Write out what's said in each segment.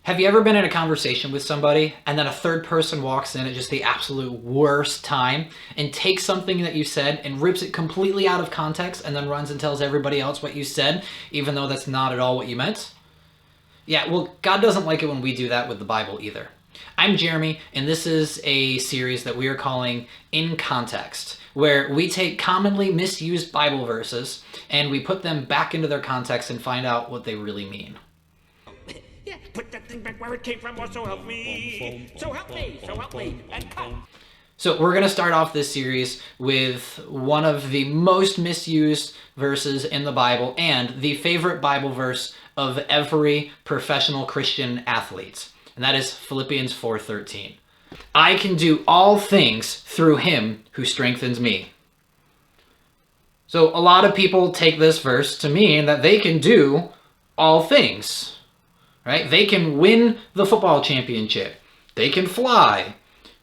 Have you ever been in a conversation with somebody and then a third person walks in at just the absolute worst time and takes something that you said and rips it completely out of context and then runs and tells everybody else what you said, even though that's not at all what you meant? Yeah, well, God doesn't like it when we do that with the Bible either. I'm Jeremy, and this is a series that we are calling In Context, where we take commonly misused Bible verses and we put them back into their context and find out what they really mean. Yeah, put that thing back where it came from, or so help me. So help me, so help me, and cut. So we're going to start off this series with one of the most misused verses in the Bible and the favorite Bible verse of every professional Christian athlete. And that is Philippians 4:13. I can do all things through him who strengthens me. So a lot of people take this verse to mean that they can do all things. Right? They can win the football championship. They can fly.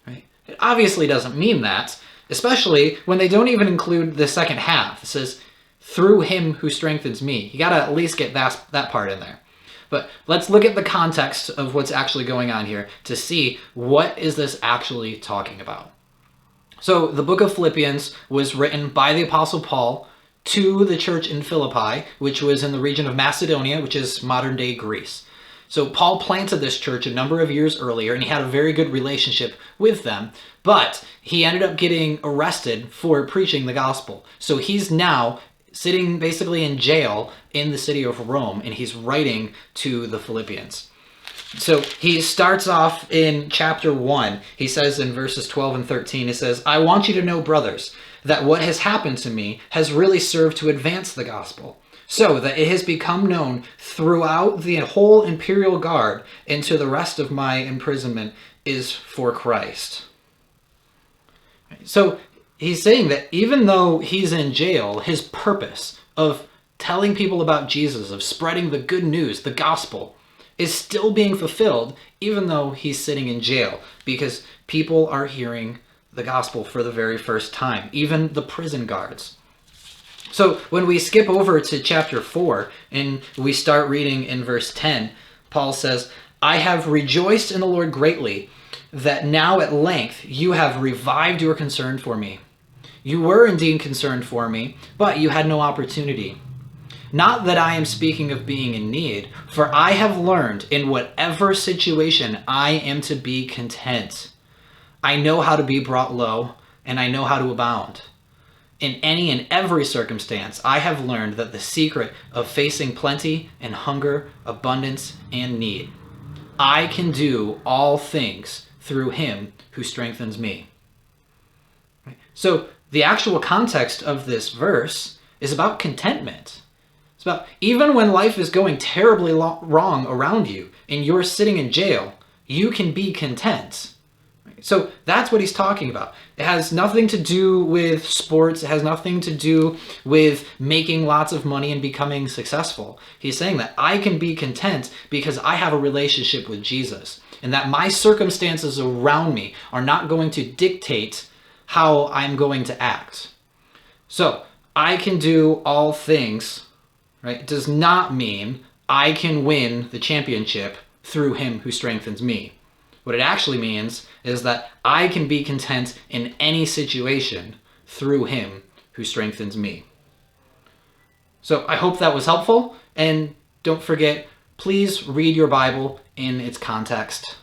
Right? It obviously doesn't mean that, especially when they don't even include the second half. It says, through him who strengthens me. You got to at least get that part in there. But let's look at the context of what's actually going on here to see what is this actually talking about. So the book of Philippians was written by the Apostle Paul to the church in Philippi, which was in the region of Macedonia, which is modern-day Greece. So Paul planted this church a number of years earlier, and he had a very good relationship with them, but he ended up getting arrested for preaching the gospel. So he's now sitting basically in jail in the city of Rome, and he's writing to the Philippians. So he starts off in chapter 1. He says in verses 12 and 13, he says, I want you to know, brothers, that what has happened to me has really served to advance the gospel, so that it has become known throughout the whole imperial guard and to the rest of my imprisonment is for Christ. So he's saying that even though he's in jail, his purpose of telling people about Jesus, of spreading the good news, the gospel, is still being fulfilled even though he's sitting in jail, because people are hearing the gospel for the very first time, even the prison guards. So when we skip over to chapter 4 and we start reading in verse 10, Paul says, I have rejoiced in the Lord greatly that now at length you have revived your concern for me. You were indeed concerned for me, but you had no opportunity. Not that I am speaking of being in need, for I have learned in whatever situation I am to be content. I know how to be brought low, and I know how to abound. In any and every circumstance, I have learned that the secret of facing plenty and hunger, abundance and need, I can do all things through him who strengthens me. So the actual context of this verse is about contentment. It's about even when life is going terribly wrong around you and you're sitting in jail, you can be content. So that's what he's talking about. It has nothing to do with sports. It has nothing to do with making lots of money and becoming successful. He's saying that I can be content because I have a relationship with Jesus, and that my circumstances around me are not going to dictate how I'm going to act. So I can do all things, right? It does not mean I can win the championship through him who strengthens me. What it actually means is that I can be content in any situation through him who strengthens me. So I hope that was helpful, and don't forget, please read your Bible in its context.